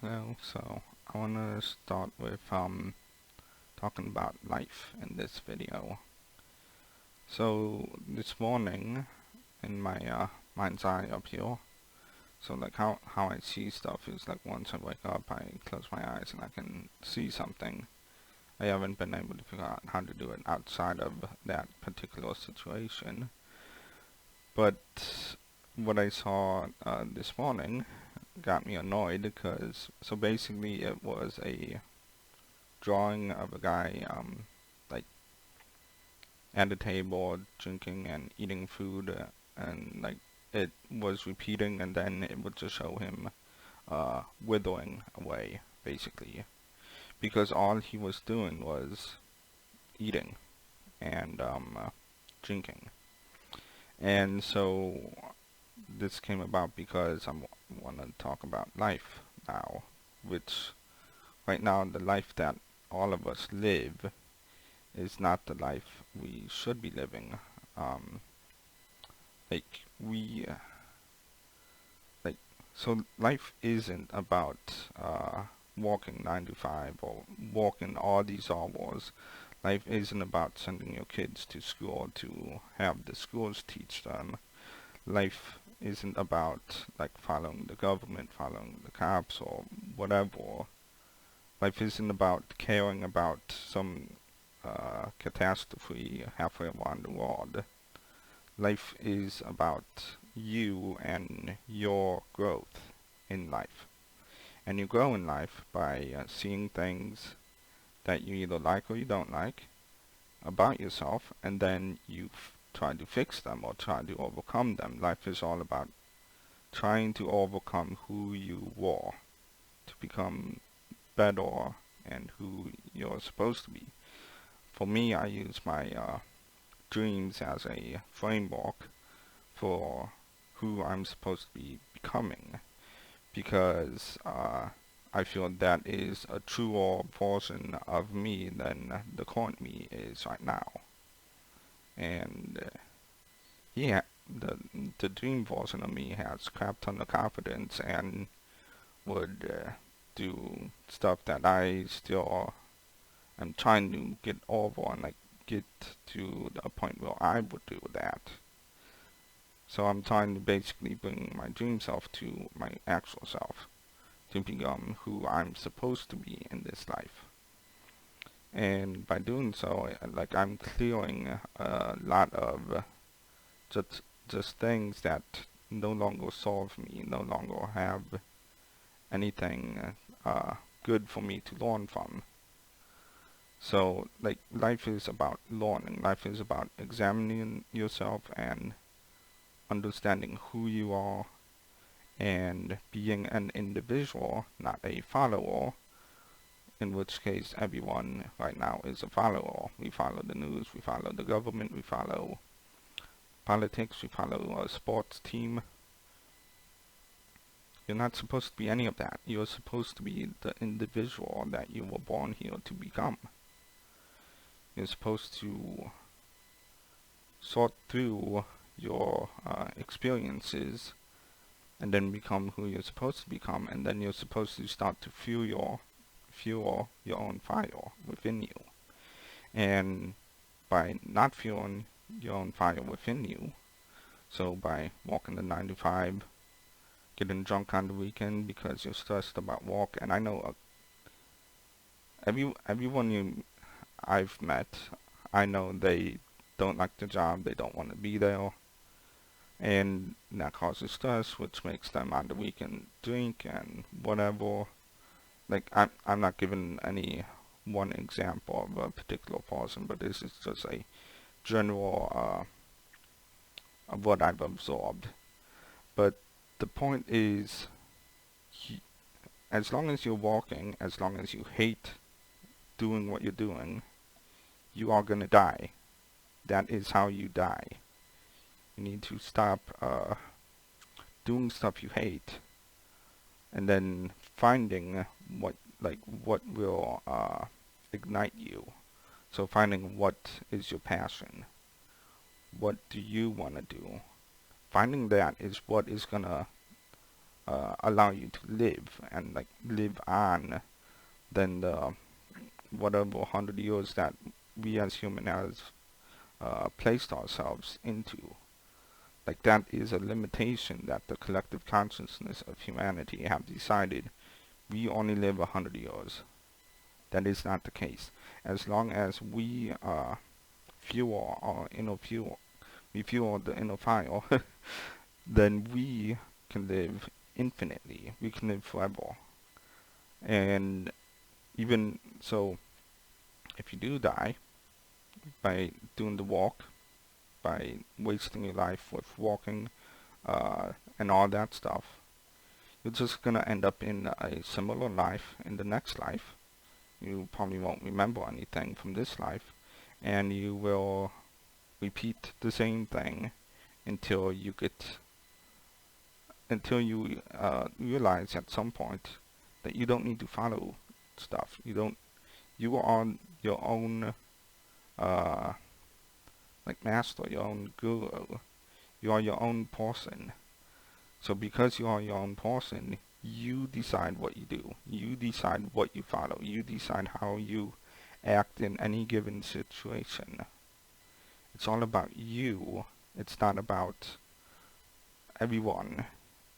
So I want to start with talking about life in this video. So this morning in my mind's eye up here, so like how I see stuff is like once I wake up, I close my eyes and I can see something. I haven't been able to figure out how to do it outside of that particular situation. But what I saw this morning got me annoyed because so basically it was a drawing of a guy like at a table drinking and eating food and like it was repeating and then it would just show him withering away basically because all he was doing was eating and drinking. And so this came about because I want to talk about life now, which right now the life that all of us live is not the life we should be living. Um, like we, like so life isn't about walking 9 to 5 or walking all these hours. Life isn't about sending your kids to school to have the schools teach them. Life isn't about like following the government, following the cops or whatever. Life isn't about caring about some catastrophe halfway around the world. Life is about you and your growth in life. And you grow in life by seeing things that you either like or you don't like about yourself, and then you try to fix them or try to overcome them. Life is all about trying to overcome who you were to become better and who you're supposed to be. For me, I use my dreams as a framework for who I'm supposed to be becoming because I feel that is a truer version of me than the current me is right now. And yeah, the dream version of me has crap ton of confidence and would do stuff that I still am trying to get over and like get to a point where I would do that. So I'm trying to basically bring my dream self to my actual self to become who I'm supposed to be in this life. And by doing so, like I'm clearing a lot of just just things that no longer serve me, no longer have anything good for me to learn from. So, like, life is about learning. Life is about examining yourself and understanding who you are and being an individual, not a follower, in which case everyone right now is a follower. We follow the news, we follow the government, we follow politics, we follow a sports team. You're not supposed to be any of that. You're supposed to be the individual that you were born here to become. You're supposed to sort through your experiences and then become who you're supposed to become, and then you're supposed to start to fuel your own fire within you. And by not fueling your own fire within you, so by walking the 9 to 5, getting drunk on the weekend because you're stressed about work, and I know everyone I've met, I know they don't like the job, they don't want to be there, and that causes stress, which makes them on the weekend drink and whatever. Like I'm not giving any one example of a particular person, but this is just a general of what I've absorbed. But the point is, as long as you're walking, as long as you hate doing what you're doing, you are gonna die. That is how you die. You need to stop doing stuff you hate, and then finding what will ignite you. So finding what is your passion. What do you want to do? Finding that is what is gonna allow you to live and like live on than the whatever 100 years that we as human has placed ourselves into. Like that is a limitation that the collective consciousness of humanity have decided we only live 100 years. That is not the case. As long as we fuel our inner fuel, we fuel the inner fire, then we can live infinitely. We can live forever. And even so, if you do die by doing the walk, by wasting your life with walking and all that stuff, you're just gonna end up in a similar life in the next life. You probably won't remember anything from this life, and you will repeat the same thing until you realize at some point that you don't need to follow stuff. You are your own uh, like master, your own guru. You are your own person. So because you are your own person, you decide what you do. You decide what you follow. You decide how you act in any given situation. It's all about you. It's not about everyone.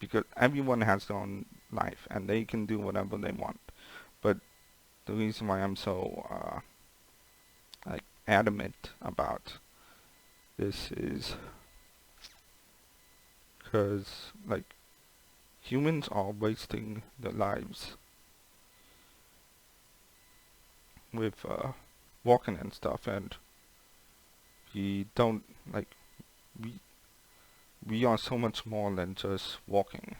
Because everyone has their own life and they can do whatever they want. But the reason why I'm so like adamant about this is because like humans are wasting their lives with walking and stuff, and we don't like we we are so much more than just walking.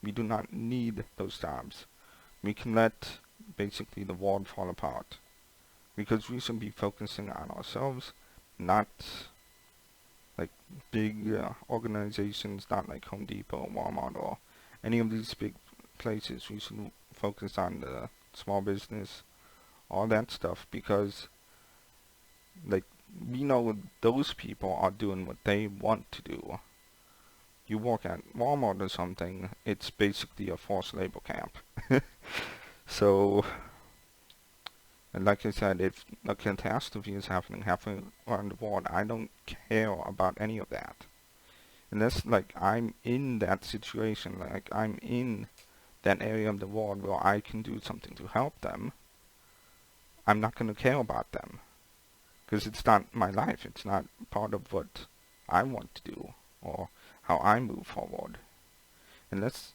We do not need those jobs. We can let basically the world fall apart because we should be focusing on ourselves, not like big organizations, not like Home Depot, Walmart, or any of these big places. We should focus on the small business, all that stuff, because like we know those people are doing what they want to do. You work at Walmart or something, it's basically a forced labor camp. So, and like I said, if a catastrophe is happening around the world, I don't care about any of that. Unless, like, I'm in that situation, like, I'm in that area of the world where I can do something to help them, I'm not going to care about them. Because it's not my life, it's not part of what I want to do, or how I move forward. Unless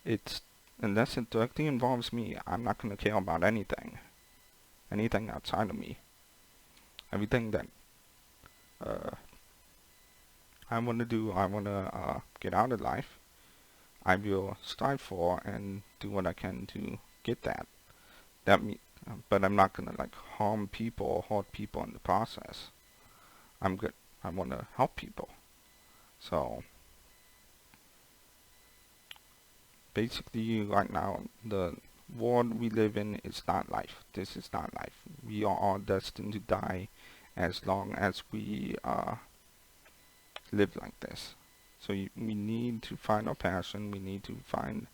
it's unless it directly involves me, I'm not going to care about anything. Anything outside of me. Everything that uh, I want to do, I want to get out of life, I will strive for and do what I can to get that. But I'm not going to like harm people or hurt people in the process. I'm good. I want to help people. So basically right now, the world we live in is not life. This is not life. We are all destined to die as long as we live like this. So we need to find our passion, we need to find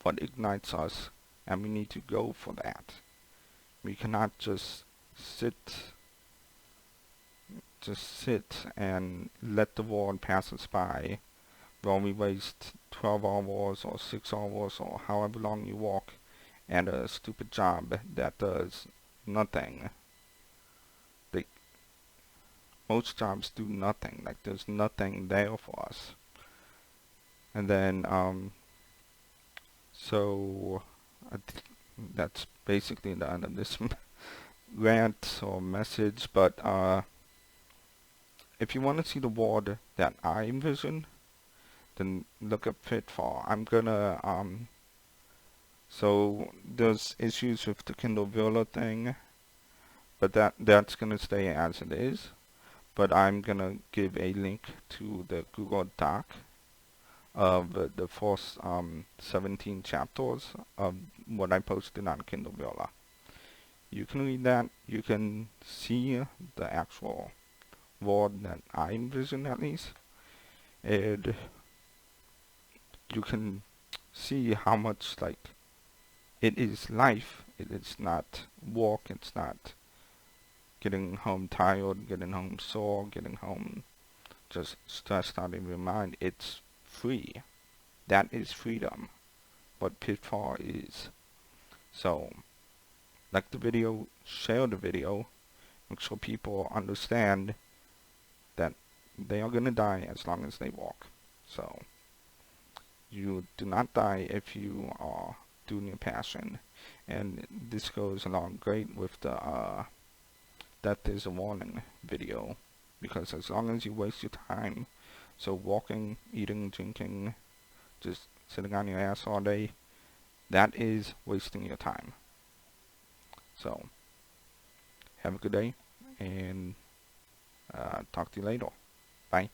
what ignites us, and we need to go for that. We cannot just sit and let the world pass us by while we waste 12 hours or 6 hours or however long you walk and a stupid job that does nothing. Like, most jobs do nothing. Like, there's nothing there for us. And then, so that's basically the end of this rant or message. But if you want to see the world that I envision, then look up Pitfall. I'm gonna so there's issues with the Kindle Villa thing, but that's gonna stay as it is. But I'm gonna give a link to the Google Doc of the first 17 chapters of what I posted on Kindle Villa. You can read that. You can see the actual world that I envision, at least. And you can see how much like it is life. It is not work. It's not getting home tired, getting home sore, getting home just stressed out in your mind. It's free. That is freedom. What pitfall is. So, like the video, share the video, make sure people understand that they are gonna die as long as they walk. So, you do not die if you are doing your passion. And this goes along great with the death is a warning video, because as long as you waste your time, so walking, eating, drinking, just sitting on your ass all day, that is wasting your time. So have a good day, and talk to you later. Bye.